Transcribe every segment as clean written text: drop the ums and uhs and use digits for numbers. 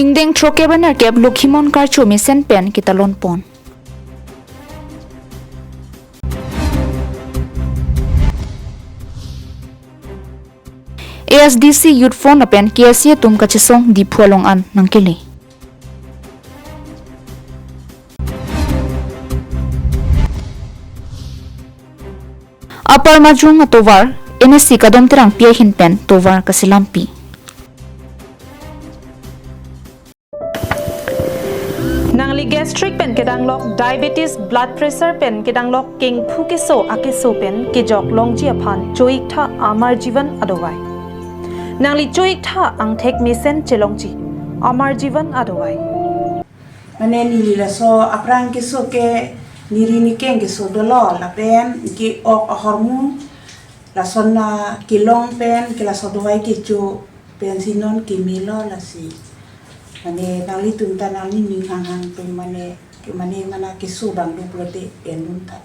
Ingdeng troke banner kep Lukhimon karcho misen pen kitalon pon. ASDC Youth Phone pen KSA tum kachisong di phualong an nangkili. Upper Majung atovar NSC kadom terang pia hin pen tovar kasilampi. Nangli gastric pen kedanglok diabetes blood pressure pen kedanglok king phukeso akeso pen kejok longji aphan choik tha amar jivan adowai. Nangli choik tha angthek misen chelongji amar jivan adowai. Mane ni la so aprang keso ke niri ni keng keso dolo la pen ki ok hormon la sonna kilong pen ke la so dowai ki chu pen sinon ki milo la si. Mane nangli tunta nangli ning hang pen mane mana keso bang du prote pen nunta.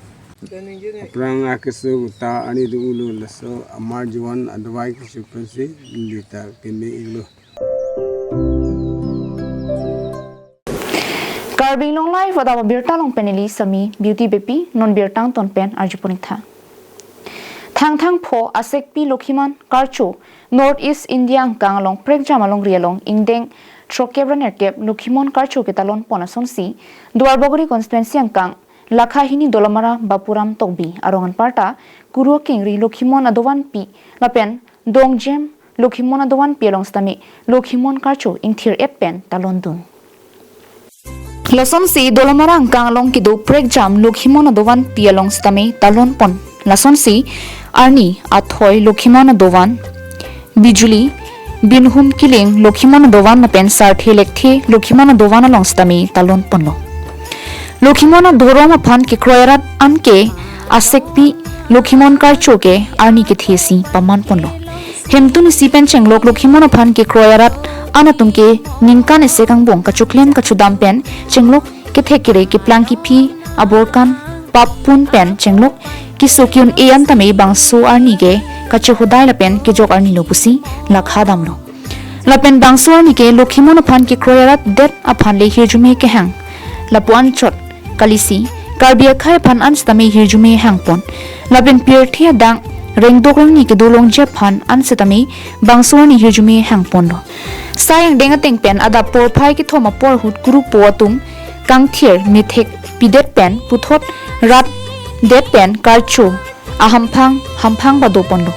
Aprang keso ta ani du ulu la so amar jivan adwai ki chupensi lita kene iglo. KarbiAnglongLIVE wadawa birtalong penili sami beauty bepi non birtang ton pen arjupunitha. Thang pho asekpi Lokhiman karcho North East India kangalong prekjam along rialong ingdeng trokebran kep Lokhimon karcho ketalon ponason si Duarbogori constituency angkang Lakhahini Dolamara Bapuram Tokbi arongan parta Guru Kingri Lokhimon adowan pi lapen dongjem Lokhimon adowan pi along stami Lokhimon karcho ingthir epen talondun. Lason si Dolamara angkang along kido prekjam Lokhimon adowan pi along stami talon pon lason si Arni Athoy Lokhimon adowan Bijuli Binhum Kiling Lokhimon adowan na pen sarthi lekthe Lokhimon adowan along stami talon ponlo. Lokhimon adhorom aphan ke kroyarat anke asekpi Lokhimon karcho ke Arni ke thesi paman ponlo. Hemtun si pen chenglok Lokhimon aphan ke kroyarat anatum ke ningkan ese kangbong kachuklem kachudam pen chenglok ke thekire ke planki phi aborkan papun pen chenglok ki sokyun ean tame bangso Arni ke kachuhudai lapen ke jok Arni lopusi lakhadam lo. Lapen bangso Arni ke Lokhimon aphan ke kroyarat det aphan le hirjume ke hang lapuan chot kalisi Karbi khai phan anstame hirjume hangpon lapen pirthia dang rengdokrang ni ke dolong jep phan ansetame bangso ni hirjume hangpon lo. Sayang denga tengpen ada por phai ki thoma por hut guru po atung kangthir mithek pidet pen puthot rat det pen karcho hampang badopon lo.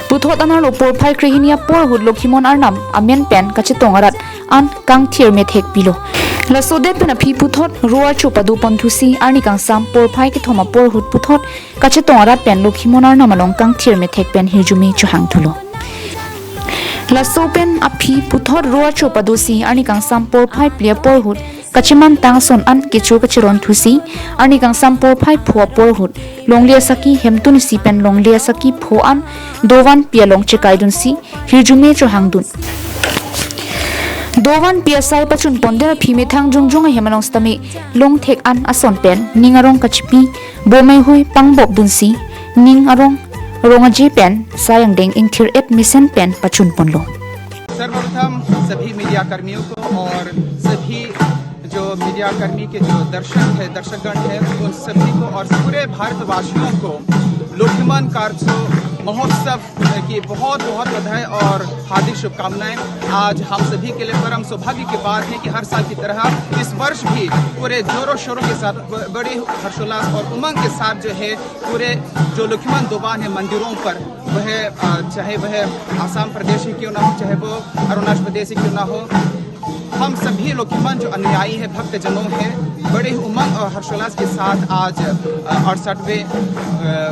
Puthot analo por phai krihinia por hut Lokhimon arnam amen pen kachitongarat an kangthir mithek pilo. Laso det pen aphi puthot roa chupa du ponthusi arni kangsam por phai ki thoma por hut puthot kachitongarat pen Lokhimon arnam along kangthir mithek pen hirjumi chuhang thulo. Laso pen aphi puthot roa chupa dusi arni kangsam por phai plia por hut kachiman tangson an kichu kachiron thusi arni kangsam por phai phua por hut longlia saki hemtun si pen longlia saki pho an dowan pia long chekaidun si hirjume chuhangdun. Dowan PSI pachun ponder phime thang jungjung hemalong stami long thek an ason pen ningarong kachipi bomai hui pangbob dunsi ning arong rongaji pen sayang deng ingthir et mission pen pachun ponlo. सर्वप्रथम सभी media कर्मियों को और सभी जो media कर्मी के जो दर्शकगण है उन सभी को और पूरे भारतवासियों को लोखिमन कार्चो महोत्सव की बहुत बहुत बधाई और हार्दिक शुभकामनाएं। आज हम सभी के लिए परम सौभाग्य की बात है कि हर साल की तरह इस वर्ष भी पूरे जोरों शोरों के साथ बड़े हर्षोल्लास और उमंग के साथ जो है पूरे जो लोखिमन दोबान है मंदिरों पर वह चाहे वह आसाम प्रदेश ही क्यों ना हो चाहे वो अरुणाचल प्रदेश ही क्यों ना हो हम सभी लोखिमन जो अनुयायी है भक्तजनों हैं बड़े उमंग और हर्षोल्लास के साथ आज 68वें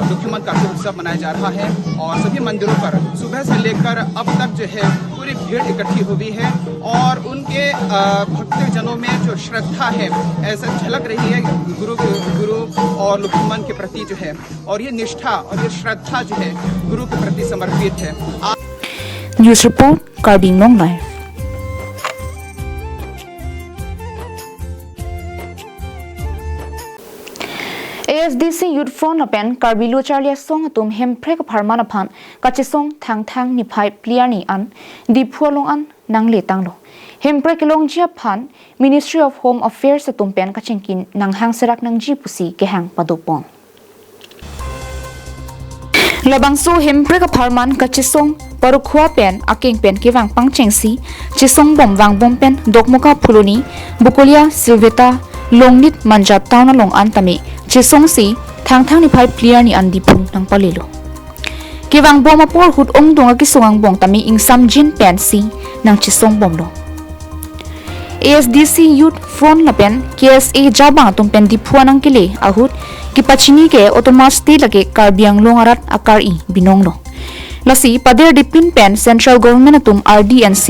लोखिमन का उत्सव मनाया जा रहा है और सभी मंदिरों पर सुबह से लेकर अब तक जो है पूरी भीड़ इकट्ठी हुई है और उनके भक्तजनों में जो श्रद्धा है ऐसा झलक रही है गुरु और लोखिमन के प्रति जो है और ये निष्ठा और ये श्रद्धा जो है गुरु के प्रति समर्पित है। News report KarbiAnglongLIVE. ASDC Youth Front apen Karbi lo Charlie song atum hemprek pharman aphan kachesong thang niphai pliani an diphualong an nangle tanglo hempre kilong jia phan Ministry of Home Affairs tumpen kachingkin nang hang serak nang ji pusi ke hang padopon labangso hempre ka pharman kachisong parukhwa pen aking pen ki wang pangchengsi chisong bom wang bom pen dokmoka phuloni bukolia silveta longnit manjap tauna long antami chisong si thang ni phai clear ni andi phung nang palilo kiwang bom apor hut ong donga ki songang bong tami ingsam jin pen si nang chisong bom lo ASDC Youth Front lapen KSA jabang tumpen diphua nang kile ahut kipachini ke automatically lage Karbi Anglong arat akar I binong lo lasi pader dipin pen central government atum RDNC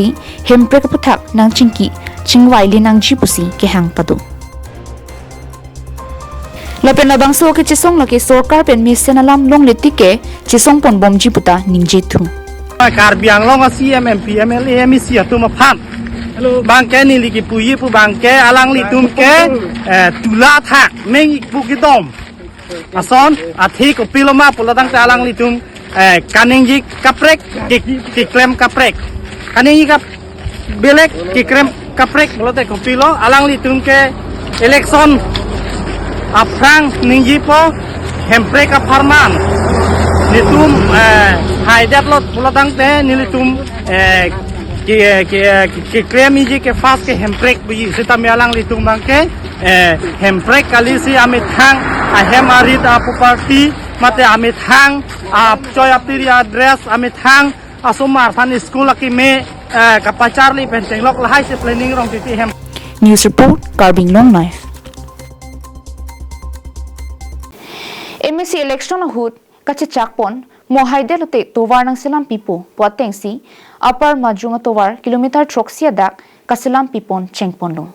hempre ka puthak nang chingki chingwai le nang jipusi ke hang padu lapen labangso ke chisong lake sorkar pen mission alam long letike chisong pon bom jiputa ningje thu Karbi Anglong CMMP MLA MEC atuma phan bangke ni liki puyi pu bangke alang li tumke tula thak meng ipu kidom ason athi ko piloma pulatang alang li tum kaningji kaprek kiklem kaprek kaningji kap belek kiklem kaprek pulote ko pilo alang li tumke election aprang ningji po hempre ka farman nitum haidat lot pulatang te nilitum कि clammy जी के फास के हेम्प्रेक भी सिता मेलांग लिटुंग बांके हेम्प्रेक कली से आमित थांग अहेम आरित आप party मते आमित थांग आप चोय अपनी एड्रेस आमित थांग असुमार फान स्कूल की में कपाचार ली पेंटिंग लोग लहाई से planning wrong तिती Hem News Report KarbiAnglongLIVE MSC election hut kache chakpon mohaide lote towar nang silam pipo potengsi upper majunga towar kilometer troxia dak kasilam pipon chengpon lo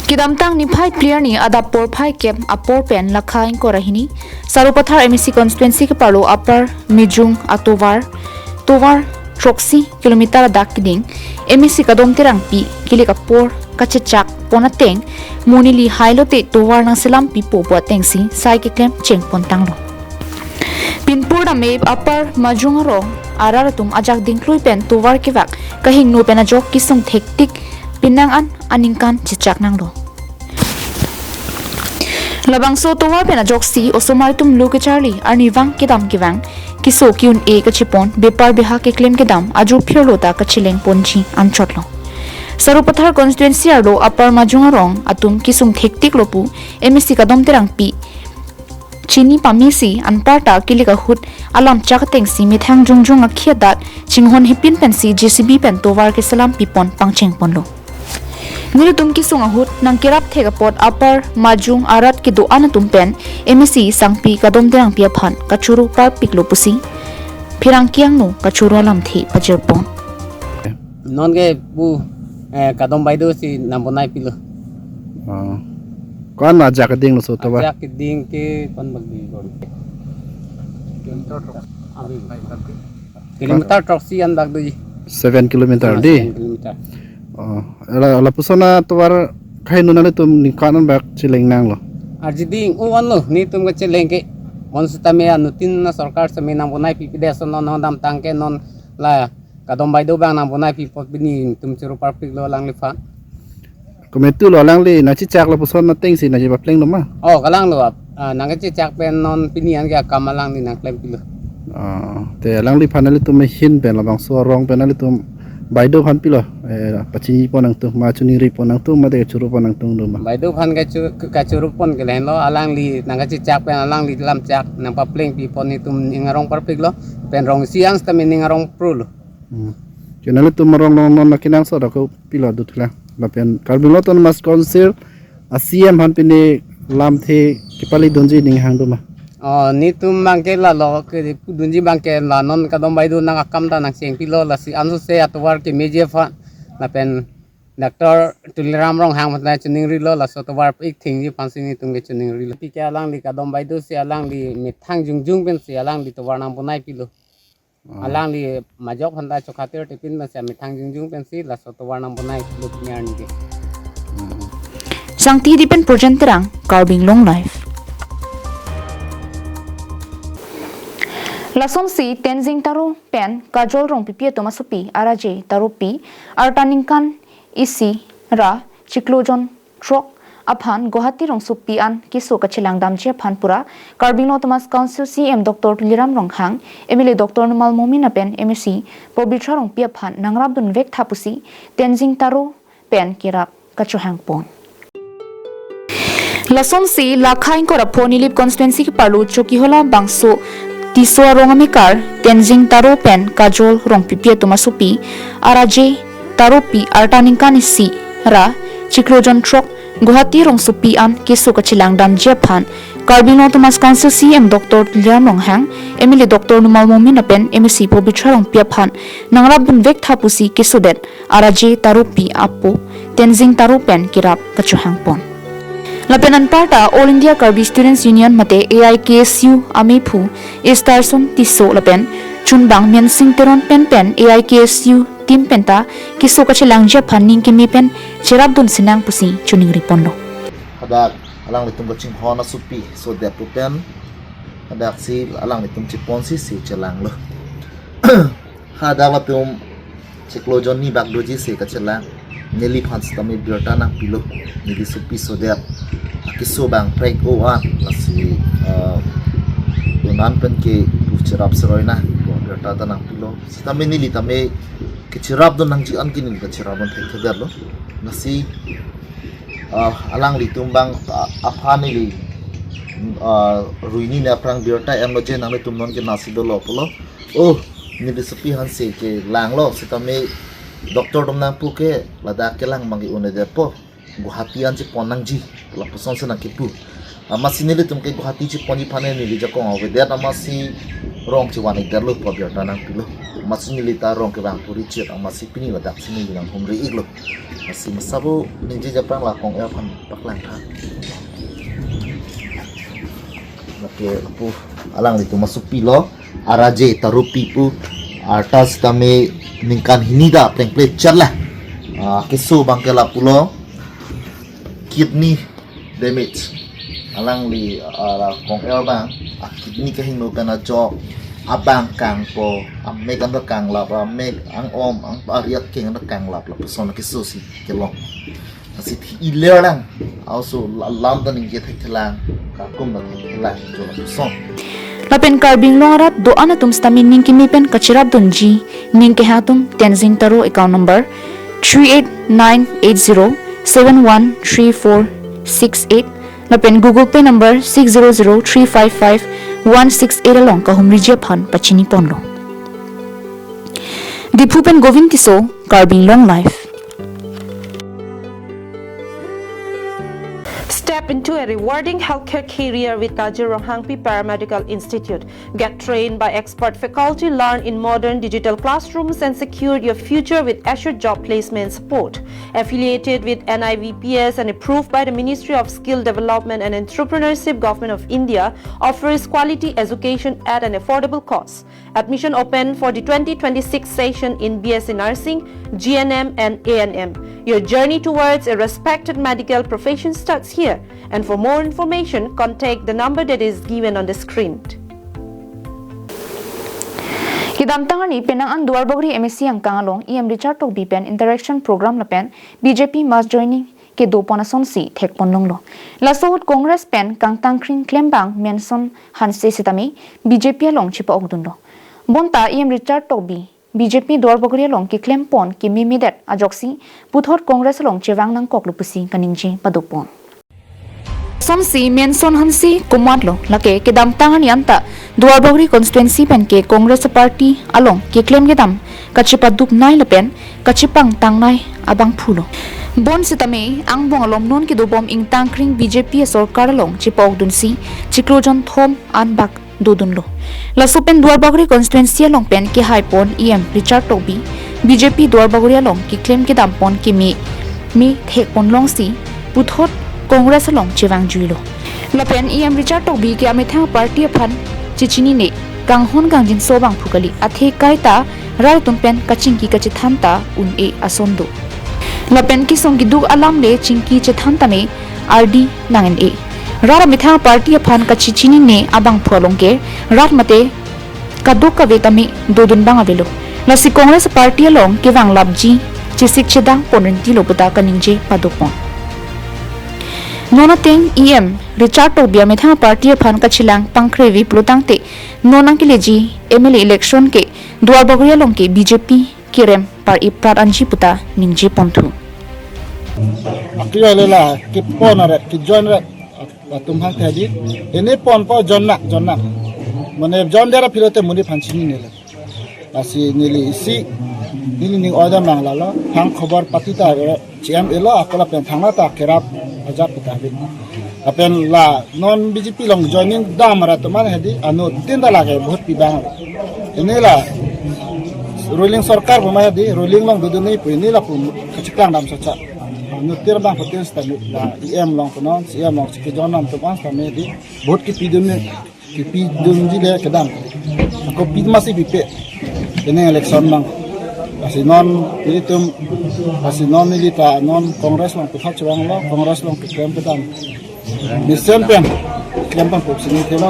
kidamtang ni phai clear ni adapor phai kem apor pen lakhain ko rahini sarupathar MSC constituency ke parlo upper mijung atowar towar troxi kilometer dak kiding MSC kadom tirang pi kilik apor kache chak ponateng monili hailote towar nang silam pipo potengsi sai ke klem chengpon tanglo Pinpur da map upper majungaro araratum ajak dingklui pen tuwar kiwak kahing no pen ajok kisung hektik pinang an aningkan chichak nanglo labangso tuwar pen ajok si osomar tum luke charli arniwang kidam kiwang kiso kyun e kachipon bepar beha ke claim kidam aju phirlota kachileng ponji anchotlo sarupathar constituency aro upper majungarong atum kisung hektik lopu MSC kadom terang pi chini pamisi anparta kilika hut alam chakateng si mithang jungjung akhia dat chinghon hipin pensi JCB pen towar ke salam pipon pangcheng ponlo nilutum ki sunga hut nang kirap thega pot upper majung arat ki do anatum pen MSC sangpi kadom derang pia phan kachuru par piklo pusi phirang kiang no kachuru alam thi pajerpon non ge bu kadom baidu si nambonai pilo Kuan ajak ding lo soto ba? ajak ding ke kon bagi gol kilometer troksi andak do 7 kilometer di. kilometer Oh, ala pusona tuwar khai nunale tum ningkanan bak chileng nang lo. arjiding o anlo ni tum ga chelenge on sutame anutin na sarkar sa menang bonai pipide so non dam tangke non la kadom baido bang nang bonai pipot bini tum churu parpik lo lang lifa Kometu lo lang li na chichak la pusona teng si na jiba pleng lo ma. oh kalang lo nang ci chak pen non pinian ga kamalang ni nang klem pilo Te lang li panali tum hin pen la bang so rong penali tum baido phan pilo pachi ponang tu ma chuni ri ponang tu ma de churu ponang tung do ma. baido phan ga churu pon ke len lo alang li nang ci chak pen alang li lam chak nang pa pleng pi pon ni tum ingarong parpik lo pen rong siang sta min ingarong pro lo Kenali tum rong non nakinang so da ko pilo dut la. Lapen Karbi ton mas konsil asiem han pini lam the kipali donji ning hang do ma. ni tum bangke la lo ke dunji bangke la non kadom baidu nang akam da nang seng pilo la si ansu se atwar ke meje fa na pen doctor tuliram rong hang matna chuning ri lo la so tawar ik thing ji pansing ni tum ke chuning ri lo ti ke alang li kadom baidu se alang li mithang jungjung pen se alang li tawar nang bonai pilo alang li majok handa chokhatir tipin ma se mithang jungjung pen si la so tawar nang bonai pilo piar ni ke Sangti dipen project terang KarbiAnglongLIVE Lason si tenzing taro pen kajol rong pipi to masupi araje taropi artaningkan isi ra chiklojon trok aphan Guwahati rong supi an kiso kachilang damje phanpura Karbino Thomas Council CM Dr. Liram Ronghang Emile Dr. Numal Momina pen MSc Pobitra rong pia phan nangrab dun vek thapusi tenzing taro pen kirap kachuhang pon Lason si lakhain ko rapo nilip constituency ki parlu chokihola bangso Tiswa rongamikar tenzing taro pen kajol rong pipi to masupi araje taropi artaningkan isi ra chiklojon trok Guwahati rong supi an kiso kachilang dam Japan Karbino Thomas Council CM Dr. Liram Ronghang Emile Dr. Numal Momina pen MSc Pobitra rong piaphan nangrab bun vek thapusi kiso det araje taropi apo tenzing taro pen kirap kachuhang pon Lapenan parta All India Karbi Students Union mate AIKSU Amipu Estarson Tiso lapen chunbang men sing teron pen AIKSU tim penta kiso kachilang Japan ning kimi pen cherab dun sinang pusi chuning ripondo hadak alang litum baching hona supi so de pupen hadak si alang litum chiponsi si chelang lo hadak latum chiklojon ni bagdoji se kachilang neli phans tami birtana pilo ni supi so de kiso bang break o an lasi unan pen ke cherab seroina birta tanang pilo sitame nili tame kecirap don nang jian kini kecirap don tegar lo nasi alang li tumbang apani li ruini na prang birta em lo jen nang li tumnon ke nasi do lo polo oh ni de sepi hanse ke lang lo sitame doktor dom nang pu ke lada ke lang mangi une de po Guwahati an ji ponang ji la puson se nak pu amasi ni li tum ke Guwahati ji poni phane ni li jakong awe de amasi rong ci wanik dar lo po birta nang pilo masih milita rong ke bang puri chet masih pini ladak sini bilang humri iglo masih masabu ninja Jepang lakong elpan paklang tha Oke pu alang itu masuk pilo araje tarupi pu artas kami ningkan hinida pleng charlah kesu bangkela pulo kidney damage alang li kong el bang kidney kahino kana jok abang kang po meg ang kang lap meg ang ang pariat king ang kang lap person kiso si kelong si iler lang also lam dan inget helang kakum na helang jo person Lapen KarbiAnglong arat do anatum stamin ning kimi pen kachirap donji ning ke hatum tenzing taro account number 38980713468 lapen Google Pay number 600355 168 along ka humri Japan pachini ponlo Dipupen Govind Tiso KarbiAnglongLIVE Step into a rewarding healthcare career with Kajirong-Hangpi Paramedical Institute. Get trained by expert faculty, learn in modern digital classrooms and secure your future with assured job placement support. Affiliated with NIVPS and approved by the Ministry of Skill Development and Entrepreneurship Government of India, offers quality education at an affordable cost. Admission open for the 2026 session in BSc Nursing, GNM and ANM. Your journey towards a respected medical profession starts here. And for more information, contact the number that is given on the screen. Hidamtangani penang an dual bogri MSc ang kangalong EM Richard Tok Bipen Interaction Program lapen BJP mass joining ke do ponason si thek ponlonglo. Lasot Congress pen kang tangkring klembang menson hanse sitami BJP along chipa ogdundo. Bonta EM Richard Tok Bi BJP dual bogri along ke klem pon ke mimidet ajoksi puthot Congress along chewang nang koklupusi kaningji padupon. Sonsi menson hansi kumadlo lake kedam tangan yanta dua bogri constituency pen ke Congress party along ke claim gedam kachipa dup nai lepen kachipang tangnai abang phulo bon sitame ang bong alom non ke dobom ing tangkring BJP sarkar along chipok dunsi chiklojon thom anbak dodunlo lasupen dua bogri constituency along pen ke haipon EM Richard Tobi BJP dua bogri along ke claim gedam pon ke mi thek ponlong si puthot Congress along chewang juilo lapen EM Richard Tok Bi ke amethang party aphan chichini ne kanghon gangjin sobang phukali athe kaita rai tumpen kachingki kachithanta un e asondo lapen ki songi dug alam le chingki chethanta me RD nangen e rara methang party aphan kachichini ne abang pholong ke rat mate kaduk kawe tami dodun bang abelo lasi Congress party along kewang labji chisik chedang ponrenti lobuta kaningje padukpon nona teng em Richard Tobia methang party phan kachilang pangkrevi plutangte nonang kileji MLA election ke duar bagria long ke BJP kirem par iprat anji puta ningji pontu Akila lela ki pon are ki join re tum hang thadi ene pon po jonna mane jon dera pilote muni phanchini nele asi nili isi nili ning oda mangla lo hang khobar pati ta chiam elo akola pen thangna ta kerap ajap puta be apen la non BJP long joining damara to man hedi anu tinda lage bhot pi bang ene la ruling sarkar buma hedi ruling long dudu nei pu ene la pu khachiklang dam sacha nutir bang potensi ta la em long kono em long ki jonam to bang ta me di bhot ki pidun ji le kedam ko pid masi pipe ene election bang asi non pilitum asi non milita non kongres long tu khachwang lo kongres long ki kem kedam misen pen kem pan pop sini telo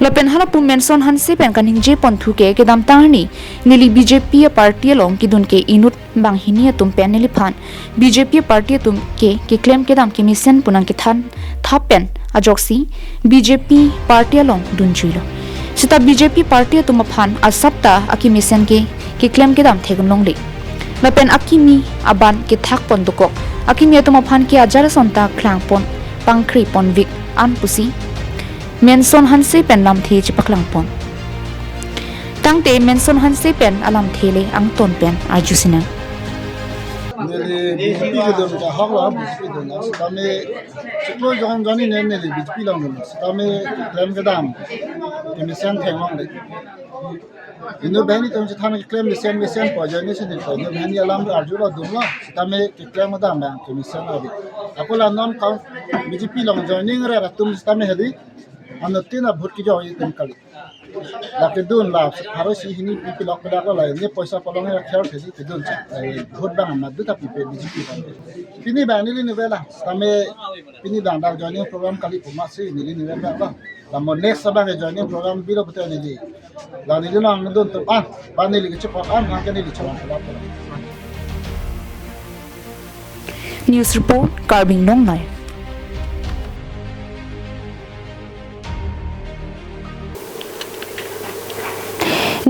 lapen halapu mention hanse pen kaning je ponthu ke kedam tangni nili BJP party along kidun ke inut bang hinia tum pen nili phan BJP party tum ke claim kedam ke mission punang ke than thapen ajoksi BJP party along dunjuilo sita BJP party tum phan asapta aki mission ke claim kedam thegun longli lapen akimi aban ke thak pondukok akimi tum phan ke ajar sonta khlang pon pangkhri pon vik an pusi menson hanse pen lam the chipaklang pon tangte menson hanse pen alam thele ang ton pen ajusina nele BJP ke dom ka hak la BJP dom na tame chiklo jon jani ne nele BJP long dom tame claim kedam mission theng long le ino bani tom je thame claim mission po jani se ne ino bani alam arju la dum la tame claim kedam bang mission abi apola non count BJP long joining ra tum tame hedi anotina bhurki jo yitem kali lake dun la haro si hini pipi lok pada la ne paisa polong ya khel thesi tidun cha bhut bang ma duta pipi BJP pini bani ni vela tame pini dang dang joining program kali puma si ni vela la lamo next sabang joining program bilo pute ni la ni na ngdon to ba ni li chpa an ga ni li chwa news report KarbiAnglongLIVE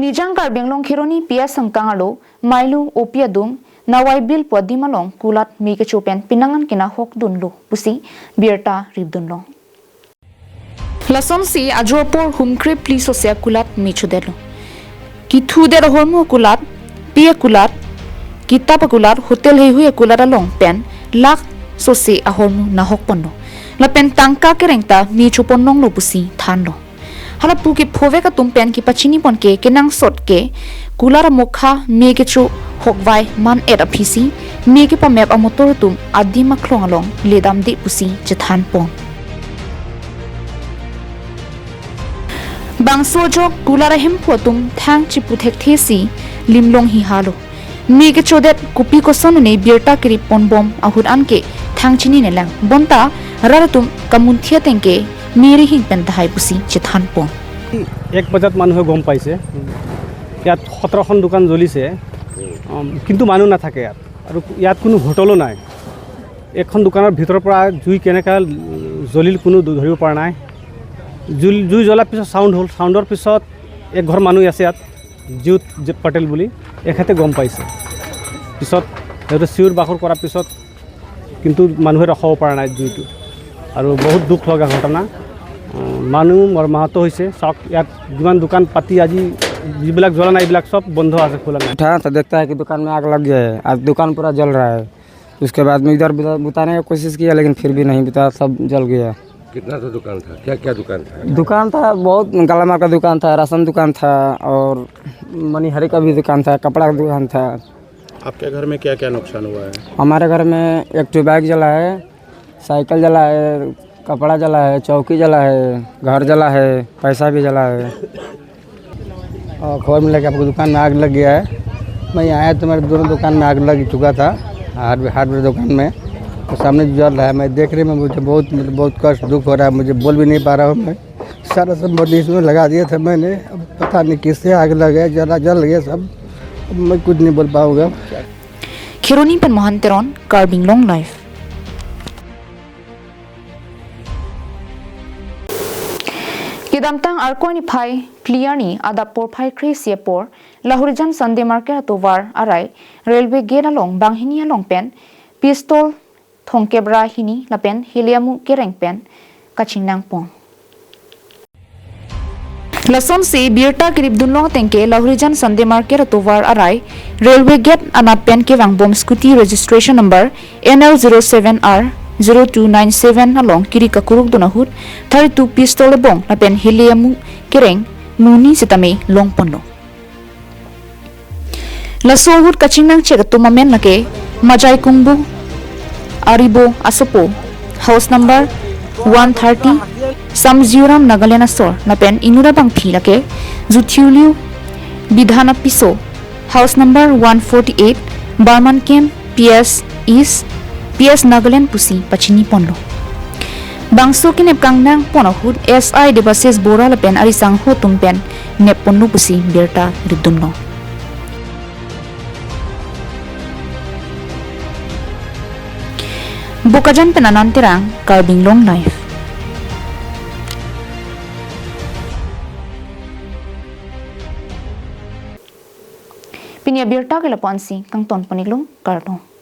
Nijang KarbiAnglong khironi pia sangkangalo mailu opiadum nawai bil podimalong kulat mike chopen pinangan kina hok dunlo pusi birta ribdunlo lason si ajopor humkre police osia kulat michudelo kithu der hormo kulat pia kulat kitap kulat hotel he huya kulat along pen lak sosi ahormu na hok pondo la pen tangka kerengta michupon nong lo pusi thanlo hala pu ki phove ka tumpen ki pachini pon ke kenang sot ke kulara mokha me ke chu hokwai man et aphisi me ke pa map amotor tum adima khlong along ledam de pusi chethan pon bangso jok kulara hem photum thang chipu thek thesi limlong hi halo me ke chodet kupi ko son ne birta kri pon bom ahur an ke thang chini ne lang bonta raratum kamun thia tengke मेरी ही pen दहाई pussy चिथान पन एक बजात मानुहे गम पाइसे यात 17খন দোকান জ্বলিছে কিন্তু মানুহ নাথাকে ইয়াত আৰু ইয়াত কোনো হোটেলো নাই এখন দোকানৰ ভিতৰৰ পৰা জুই কেনেকা জ্বলিল কোনো ধৰিব পৰা নাই জুই জ্বলাৰ পিছত সাউন্ড হল সাউন্ডৰ পিছত এক ঘৰ মানুহ আছে ইয়াত জিউত পটেল বুলি এখেতে গম পাইছে পিছত এটা সিউৰ বাখৰ কৰাৰ পিছত কিন্তু মানুহে ৰখাব পৰা নাই জুইটো আৰু বহুত দুখ লগা ঘটনা মানুহ মৰমাহত হৈছে সব ইয়াত যিমান দোকান পাতি আজি जिबलाक जला नहीं बिलाक सब बंद है खुला नहीं उठा तो देखता है कि दुकान में आग लग गया है आज दुकान पूरा जल रहा है उसके बाद में इधर बुताने की कोशिश किया लेकिन फिर भी नहीं बुता सब जल गया कितना तो दुकान था क्या क्या दुकान था दुकान था बहुत गलामार का दुकान था राशन दुकान था और मनीहरी का भी दुकान था कपड़ा का दुकान था आपके घर में क्या क्या नुकसान हुआ है हमारे घर में एक टू बाइक जला है साइकिल जला है कपड़ा जला है चौकी जला है घर जला है पैसा भी जला है और खबर मिला कि आपको दुकान में आग लग गया है मैं आया तो मेरे दोनों दुकान में आग लग चुका था हार्डवेयर दुकान में तो सामने जल रहा है मैं देख रही मैं मुझे बहुत कष्ट दुख हो रहा है मुझे बोल भी नहीं पा रहा हूँ मैं सारा सब इसमें लगा दिया था मैंने अब पता नहीं किससे आग लगे, जला जल गया सब। अब मैं कुछ नहीं बोल पाऊंगा। Khironi pen mohanteron KarbiAnglongLIVE. Kidamtang arkoni phai clear ni adapor phai krisia por Lahorijan Sunday market tovar arai railway gate along banghini along pen pistol thongkebra hini lapen heliamu kereng pen kachingnang pong. Lason se birta kirib dunlong tengke Lahorijan Sunday market tovar arai railway gate anapen kewang bom scooty registration number NL07R 0297 along kiri kakuruk donahut 32 pistol bong lapen heliamu kereng nuni sitame long pondo. Laso hut kachingnang chek tumamen lake majai kungbu aribo asopo house number 130 Samziuram Nagalena store lapen inura bang phi lake Juthiuliu Bidhana piso house number 148 Barman Camp PS East PS Nagaland pusi pachini pondo. Bangso kinep kangnang ponahud SI debases bora lapen arisang ho tumpen nep pondo pusi birta ridunno. Bukajan penanantirang KarbiAnglongLIVE. Pinya birta ke lapansi kang ton paniglong karno.